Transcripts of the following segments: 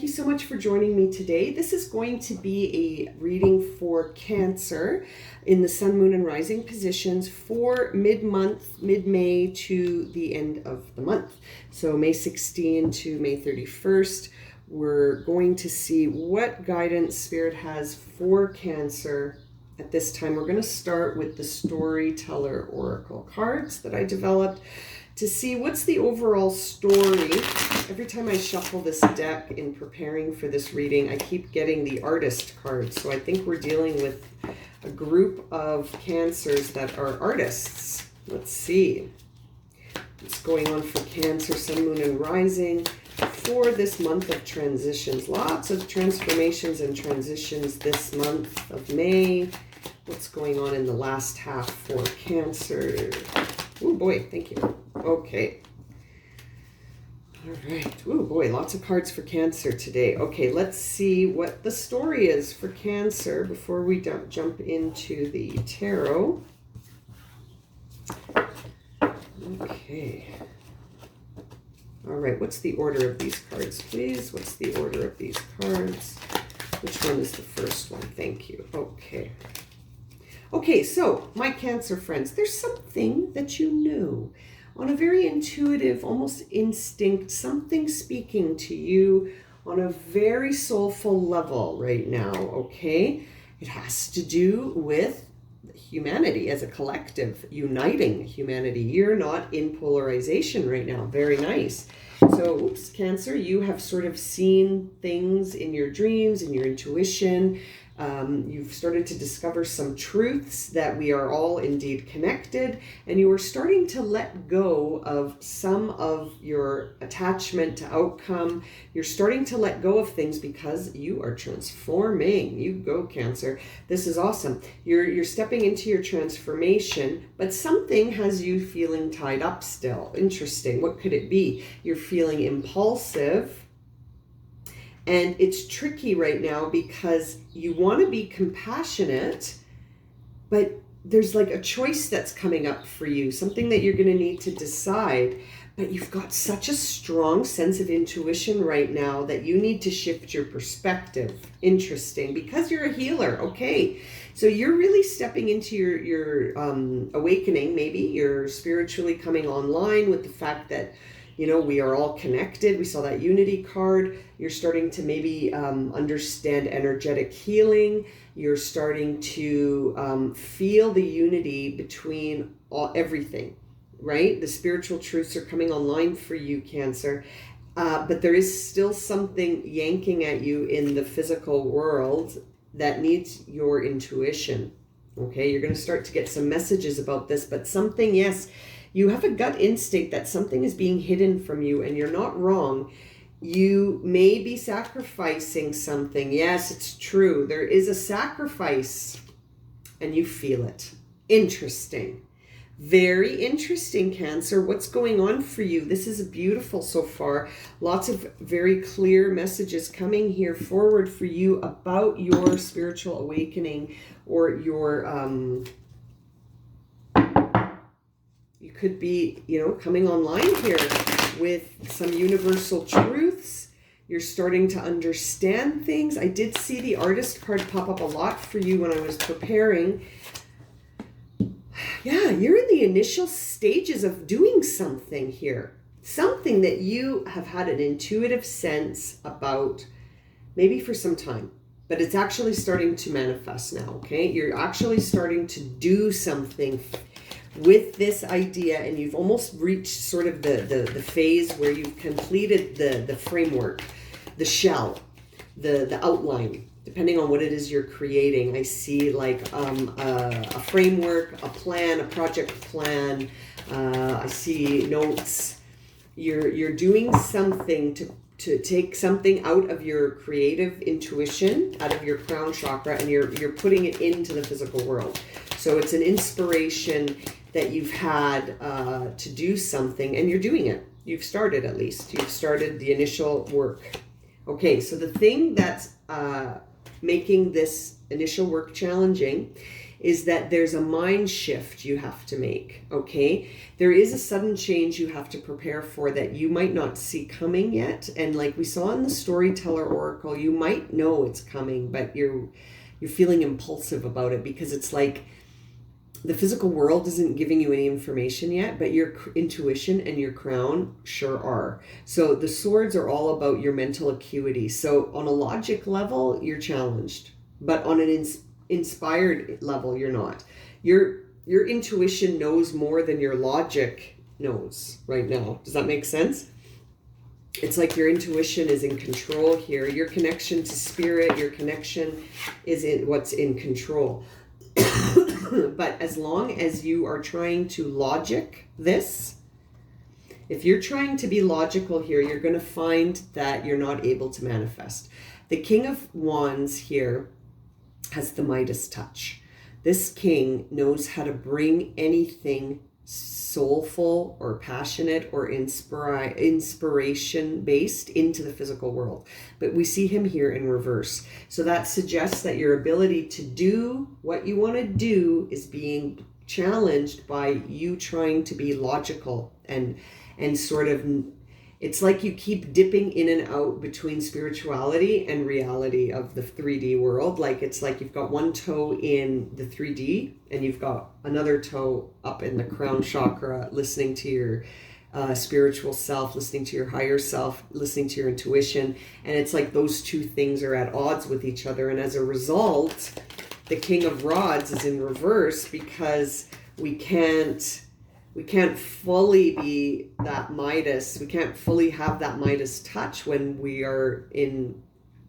thank you so much for joining me today. This is going to be a reading for Cancer in the Sun, Moon, and Rising positions for mid-month, mid-May to the end of the month. So May 16 to May 31st, we're going to see what guidance Spirit has for Cancer at this time. We're going to start with the Storyteller Oracle cards that I developed to see what's the overall story. Every time I shuffle this deck in preparing for this reading, I keep getting the artist cards. So I think we're dealing with a group of Cancers that are artists. Let's see what's going on for Cancer, Sun, Moon, and Rising for this month of transitions. Lots of transformations and transitions this month of May. What's going on in the last half for Cancer? Oh boy, thank you. Okay. All right. Oh boy, lots of cards for Cancer today. Okay, let's see what the story is for Cancer before we jump into the tarot. Okay. All right, what's the order of these cards, please? What's the order of these cards? Which one is the first one? Thank you. Okay. Okay, so my Cancer friends, there's something that you know on a very intuitive, almost instinct, something speaking to you on a very soulful level right now, okay? It has to do with humanity as a collective, uniting humanity. You're not in polarization right now. Very nice. So, oops, Cancer, you have sort of seen things in your dreams, in your intuition. You've started to discover some truths that we are all indeed connected, and you are starting to let go of some of your attachment to outcome. You're starting to let go of things because you are transforming. You go, Cancer. This is awesome. You're stepping into your transformation, but something has you feeling tied up still. Interesting. What could it be? You're feeling impulsive. And it's tricky right now because you want to be compassionate, but there's like a choice that's coming up for you, something that you're going to need to decide. But you've got such a strong sense of intuition right now that you need to shift your perspective. Interesting, because you're a healer. Okay, so you're really stepping into your awakening. Maybe you're spiritually coming online with the fact that, you know, we are all connected. We saw that unity card. You're starting to maybe understand energetic healing. You're starting to feel the unity between everything, right? The spiritual truths are coming online for you, Cancer. But there is still something yanking at you in the physical world that needs your intuition. Okay, you're going to start to get some messages about this, but something, yes, you have a gut instinct that something is being hidden from you, and you're not wrong. You may be sacrificing something. Yes, it's true. There is a sacrifice, and you feel it. Interesting. Very interesting, Cancer. What's going on for you? This is beautiful so far. Lots of very clear messages coming here forward for you about your spiritual awakening or your... You could be, you know, coming online here with some universal truths. You're starting to understand things. I did see the artist card pop up a lot for you when I was preparing. Yeah, you're in the initial stages of doing something here. Something that you have had an intuitive sense about maybe for some time. But it's actually starting to manifest now, okay? You're actually starting to do something with this idea, and you've almost reached sort of the phase where you've completed the framework, the shell, the outline, depending on what it is you're creating. I see like a framework, a plan, a project plan. I see notes. You're doing something to take something out of your creative intuition, out of your crown chakra, and you're putting it into the physical world. So it's an inspiration that you've had to do something, and you're doing it. You've started, at least. You've started the initial work. Okay, so the thing that's making this initial work challenging is that there's a mind shift you have to make, okay? There is a sudden change you have to prepare for that you might not see coming yet. And like we saw in the Storyteller Oracle, you might know it's coming, but you're feeling impulsive about it because it's like the physical world isn't giving you any information yet, but your intuition and your crown sure are. So the swords are all about your mental acuity. So on a logic level, you're challenged, but on an inspired level, you're not. Your intuition knows more than your logic knows right now. Does that make sense? It's like your intuition is in control here. Your connection to spirit, your connection is in what's in control. But as long as you are trying to logic this, if you're trying to be logical here, you're going to find that you're not able to manifest. The King of Wands here has the Midas touch. This king knows how to bring anything soulful or passionate or inspiration based into the physical world. But we see him here in reverse. So that suggests that your ability to do what you want to do is being challenged by you trying to be logical and sort of, it's like you keep dipping in and out between spirituality and reality of the 3D world. Like it's like you've got one toe in the 3D and you've got another toe up in the crown chakra, listening to your spiritual self, listening to your higher self, listening to your intuition. And it's like those two things are at odds with each other. And as a result, the King of Rods is in reverse because we can't fully be that Midas. We can't fully have that Midas touch when we are in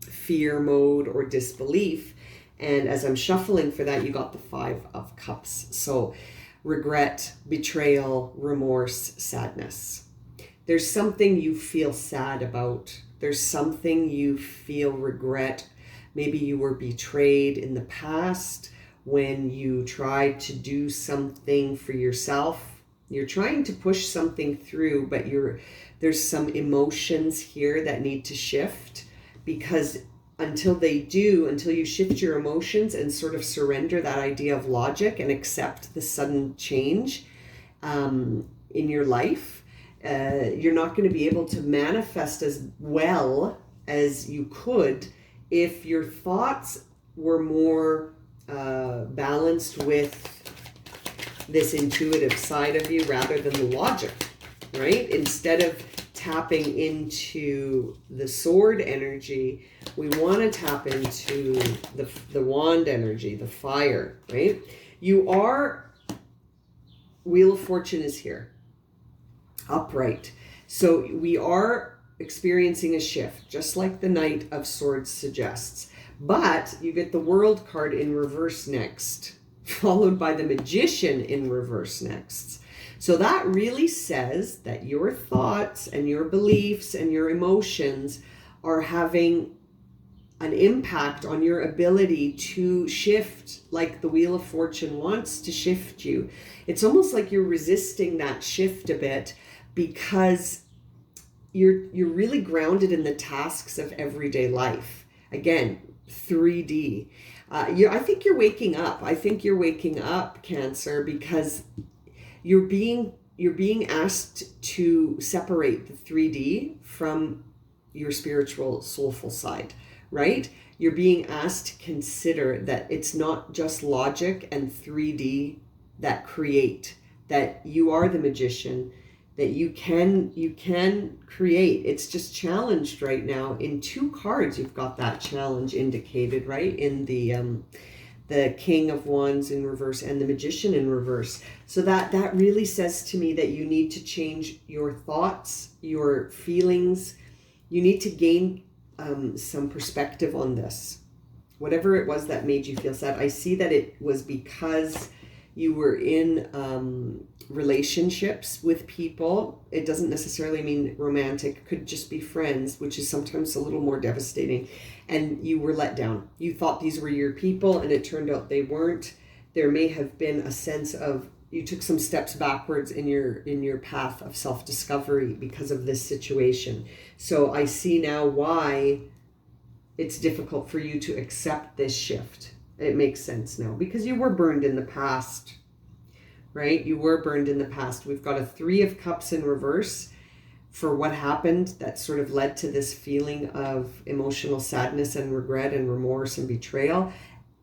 fear mode or disbelief. And as I'm shuffling for that, you got the 5 of Cups. So regret, betrayal, remorse, sadness. There's something you feel sad about. There's something you feel regret. Maybe you were betrayed in the past when you tried to do something for yourself. You're trying to push something through, but there's some emotions here that need to shift, because until you shift your emotions and sort of surrender that idea of logic and accept the sudden change in your life, you're not going to be able to manifest as well as you could if your thoughts were more balanced with this intuitive side of you rather than the logic, right? Instead of tapping into the sword energy, we want to tap into the wand energy, the fire, right? Wheel of Fortune is here, upright. So we are experiencing a shift, just like the Knight of Swords suggests. But you get the World card in reverse next, followed by the Magician in reverse next. So that really says that your thoughts and your beliefs and your emotions are having an impact on your ability to shift, like the Wheel of Fortune wants to shift you. It's almost like you're resisting that shift a bit because you're really grounded in the tasks of everyday life. Again, 3D. I think you're waking up. I think you're waking up, Cancer, because you're being asked to separate the 3D from your spiritual, soulful side, right? You're being asked to consider that it's not just logic and 3D that create, that you are the magician, that you can create. It's just challenged right now. In 2 cards, you've got that challenge indicated, right? In the King of Wands in reverse and the Magician in reverse. So that really says to me that you need to change your thoughts, your feelings. You need to gain some perspective on this. Whatever it was that made you feel sad, I see that it was because you were in relationships with people. It doesn't necessarily mean romantic. It could just be friends, which is sometimes a little more devastating. And you were let down. You thought these were your people, and it turned out they weren't. There may have been a sense of you took some steps backwards in your path of self-discovery because of this situation. So I see now why it's difficult for you to accept this shift. It makes sense now because you were burned in the past, right? You were burned in the past. We've got a 3 of Cups in reverse for what happened that sort of led to this feeling of emotional sadness and regret and remorse and betrayal.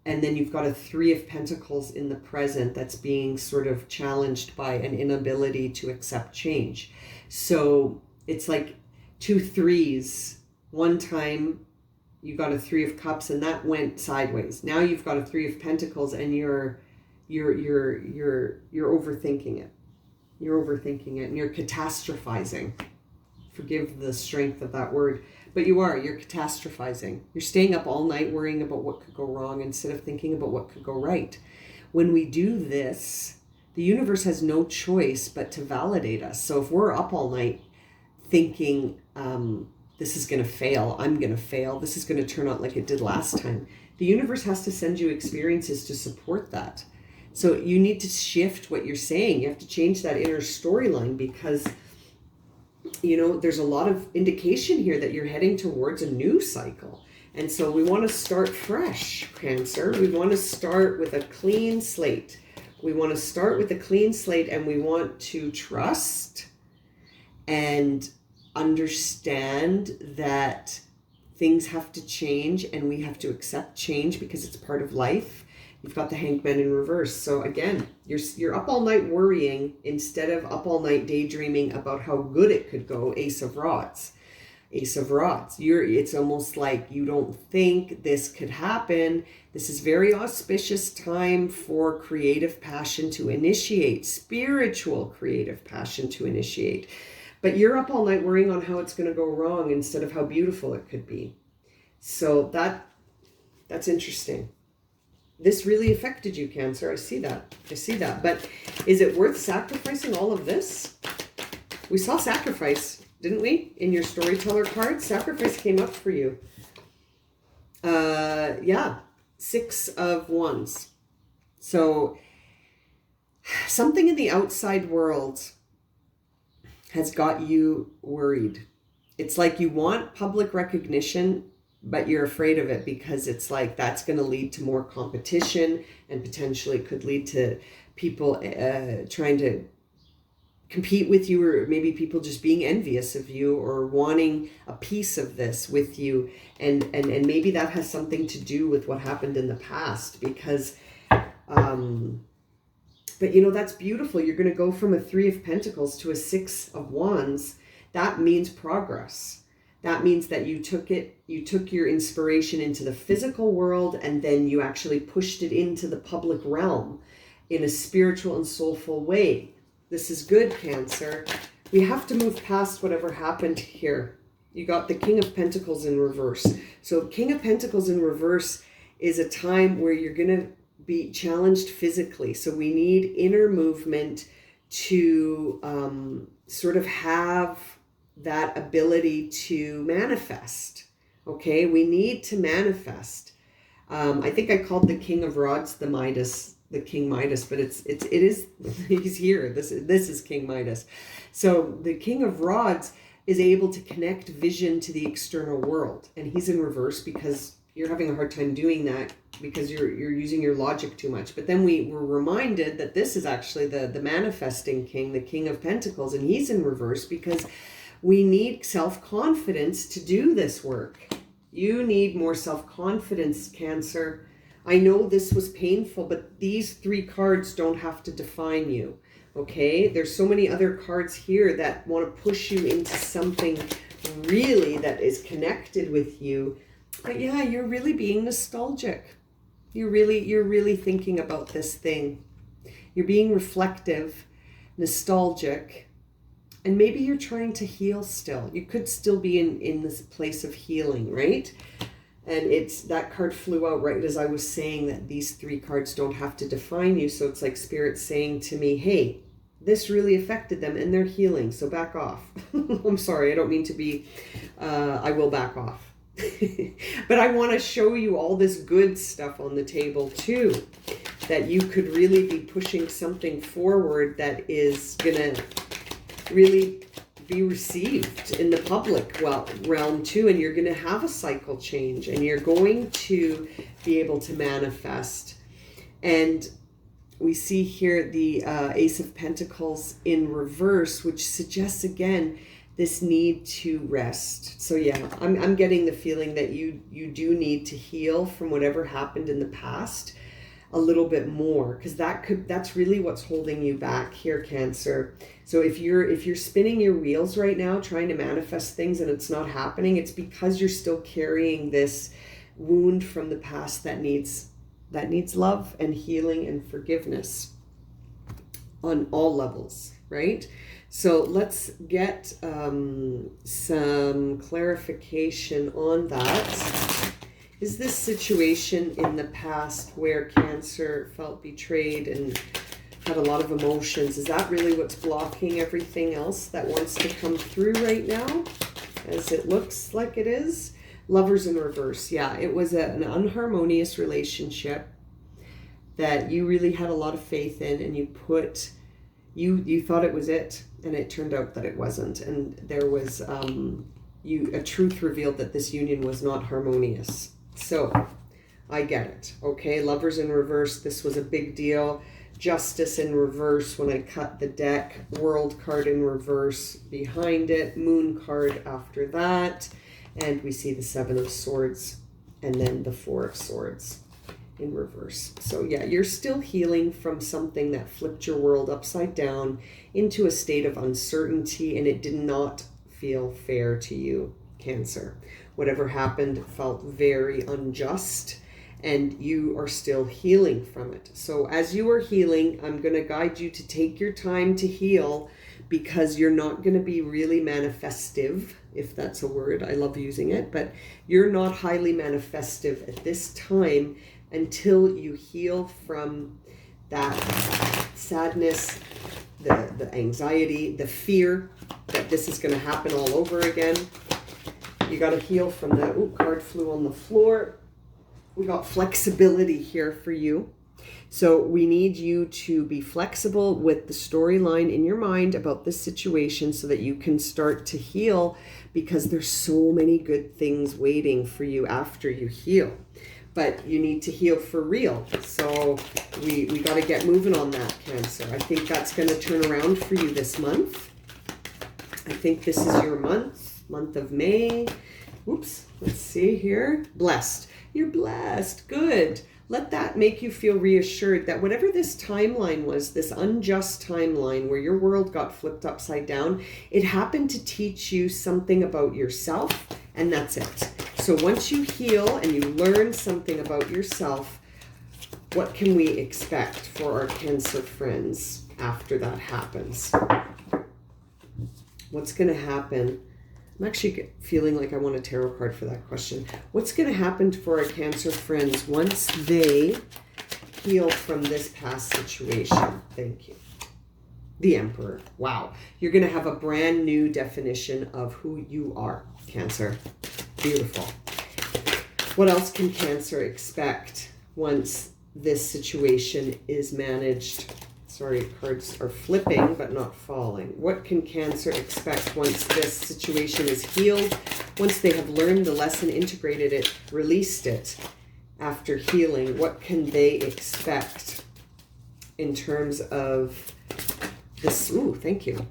And then you've got a 3 of Pentacles in the present that's being sort of challenged by an inability to accept change. So it's like 2 3s. One time you got a 3 of Cups and that went sideways. Now you've got a 3 of Pentacles and you're overthinking it. You're overthinking it and you're catastrophizing. Forgive the strength of that word, but you're catastrophizing. You're staying up all night worrying about what could go wrong instead of thinking about what could go right. When we do this, the universe has no choice but to validate us. So if we're up all night thinking, this is going to fail, I'm going to fail, this is going to turn out like it did last time, the universe has to send you experiences to support that. So you need to shift what you're saying. You have to change that inner storyline because, you know, there's a lot of indication here that you're heading towards a new cycle. And so we want to start fresh, Cancer. We want to start with a clean slate. We want to start with a clean slate and we want to trust and understand that things have to change and we have to accept change because it's part of life. You've got the Hanged Man in reverse. So again, you're up all night worrying instead of up all night daydreaming about how good it could go. Ace of Rods. Ace of Rods. It's almost like you don't think this could happen. This is very auspicious time for creative passion to initiate, spiritual creative passion to initiate. But you're up all night worrying on how it's going to go wrong instead of how beautiful it could be. So that's interesting. This really affected you, Cancer. I see that. But is it worth sacrificing all of this? We saw sacrifice, didn't we? In your Storyteller card, sacrifice came up for you. Yeah, 6 of Wands. So something in the outside world has got you worried. It's like you want public recognition, but you're afraid of it because it's like that's going to lead to more competition and potentially could lead to people trying to compete with you, or maybe people just being envious of you or wanting a piece of this with you. And maybe that has something to do with what happened in the past because, but you know, that's beautiful. You're going to go from a 3 of Pentacles to a 6 of Wands. That means progress. That means that you took your inspiration into the physical world and then you actually pushed it into the public realm in a spiritual and soulful way. This is good, Cancer. We have to move past whatever happened here. You got the King of Pentacles in reverse. So King of Pentacles in reverse is a time where you're going to be challenged physically. So we need inner movement to sort of have that ability to manifest. Okay, we need to manifest. I think I called the King of Rods the Midas, the King Midas, but it is he's here. This is King Midas. So the King of Rods is able to connect vision to the external world, and he's in reverse because you're having a hard time doing that because you're using your logic too much. But then we were reminded that this is actually the manifesting king, the King of Pentacles, and he's in reverse because we need self-confidence to do this work. You need more self-confidence, Cancer. I know this was painful, but these 3 cards don't have to define you, okay? There's so many other cards here that want to push you into something really that is connected with you. But yeah, you're really being nostalgic. You're really thinking about this thing. You're being reflective, nostalgic, and maybe you're trying to heal still. You could still be in this place of healing, right? And it's that card flew out right as I was saying that these 3 cards don't have to define you. So it's like Spirit saying to me, hey, this really affected them and they're healing, so back off. I'm sorry, I don't mean to be, I will back off. But I want to show you all this good stuff on the table too, that you could really be pushing something forward that is gonna really be received in the public realm too, and you're going to have a cycle change, and you're going to be able to manifest. And we see here the Ace of Pentacles in reverse, which suggests again this need to rest. So yeah, I'm getting the feeling that you do need to heal from whatever happened in the past a little bit more, because that's really what's holding you back here, Cancer. So if you're spinning your wheels right now trying to manifest things and it's not happening, it's because you're still carrying this wound from the past that needs love and healing and forgiveness on all levels, right? So let's get some clarification on that. Is this situation in the past where Cancer felt betrayed and had a lot of emotions, is that really what's blocking everything else that wants to come through right now, as it looks like it is? Lovers in reverse. Yeah, it was an unharmonious relationship that you really had a lot of faith in, and you thought it was it, and it turned out that it wasn't. And there was a truth revealed that this union was not harmonious. So I get it. Okay, Lovers in reverse. This was a big deal. Justice in reverse when I cut the deck. World card in reverse behind it. Moon card after that. And we see the Seven of Swords and then the Four of Swords in reverse. So yeah, you're still healing from something that flipped your world upside down into a state of uncertainty, and it did not feel fair to you, Cancer. Whatever happened felt very unjust, and you are still healing from it. So as you are healing, I'm going to guide you to take your time to heal, because you're not going to be really manifestive, if that's a word. I love using it, but you're not highly manifestive at this time until you heal from that sadness, the anxiety, the fear that this is going to happen all over again. You got to heal from that. Ooh, card flew on the floor. We got flexibility here for you. So we need you to be flexible with the storyline in your mind about this situation so that you can start to heal, because there's so many good things waiting for you after you heal. But you need to heal for real. So we got to get moving on that, Cancer. I think that's going to turn around for you this month. I think this is your month of May. Oops, let's see here. Blessed. You're blessed. Good. Let that make you feel reassured that whatever this timeline was, this unjust timeline where your world got flipped upside down, it happened to teach you something about yourself, and that's it. So once you heal and you learn something about yourself, what can we expect for our Cancer friends after that happens? What's going to happen? I'm actually feeling like I want a tarot card for that question. What's going to happen for our Cancer friends once they heal from this past situation? Thank you. The Emperor. Wow. You're going to have a brand new definition of who you are, Cancer. Beautiful. What else can Cancer expect once this situation is managed? Sorry, cards are flipping but not falling. What can Cancer expect once this situation is healed? Once they have learned the lesson, integrated it, released it after healing, what can they expect in terms of this? Ooh, thank you.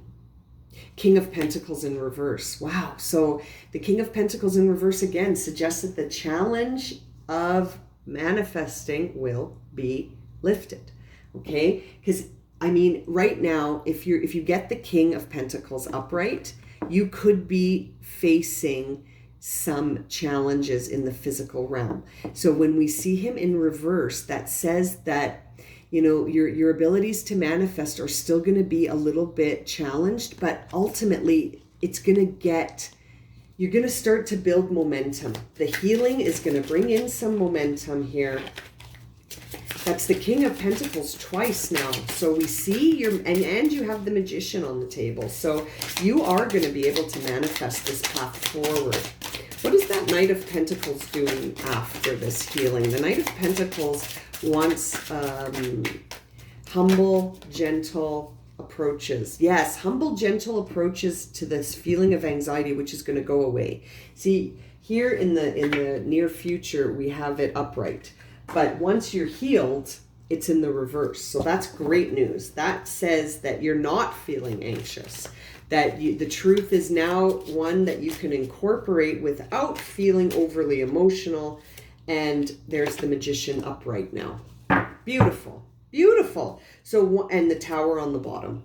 King of Pentacles in reverse. Wow. So the King of Pentacles in reverse again suggests that the challenge of manifesting will be lifted. Okay? Because I mean, right now, if you get the King of Pentacles upright, you could be facing some challenges in the physical realm. So when we see him in reverse, that says that, you know, your abilities to manifest are still going to be a little bit challenged, but ultimately it's going to you're going to start to build momentum. The healing is going to bring in some momentum here. That's the King of Pentacles twice now. So we see and you have the Magician on the table. So you are going to be able to manifest this path forward. What is that Knight of Pentacles doing after this healing? The Knight of Pentacles wants humble, gentle, approaches. Yes, humble, gentle approaches to this feeling of anxiety, which is going to go away. See, here in the near future, we have it upright. But once you're healed, it's in the reverse. So that's great news. That says that you're not feeling anxious. That the truth is now one that you can incorporate without feeling overly emotional. And there's the Magician upright now. Beautiful. Beautiful. So, and the Tower on the bottom.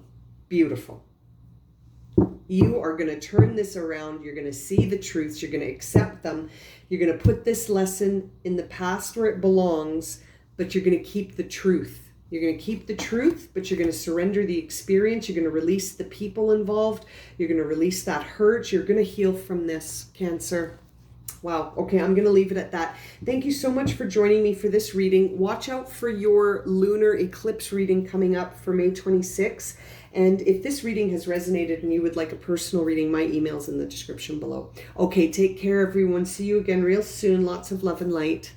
Beautiful. You are going to turn this around. You're going to see the truths. You're going to accept them. You're going to put this lesson in the past where it belongs, but you're going to keep the truth. You're going to keep the truth, but you're going to surrender the experience. You're going to release the people involved. You're going to release that hurt. You're going to heal from this, Cancer. Wow. Okay, I'm going to leave it at that. Thank you so much for joining me for this reading. Watch out for your lunar eclipse reading coming up for May 26th. And if this reading has resonated and you would like a personal reading, my email's in the description below. Okay, take care, everyone. See you again real soon. Lots of love and light.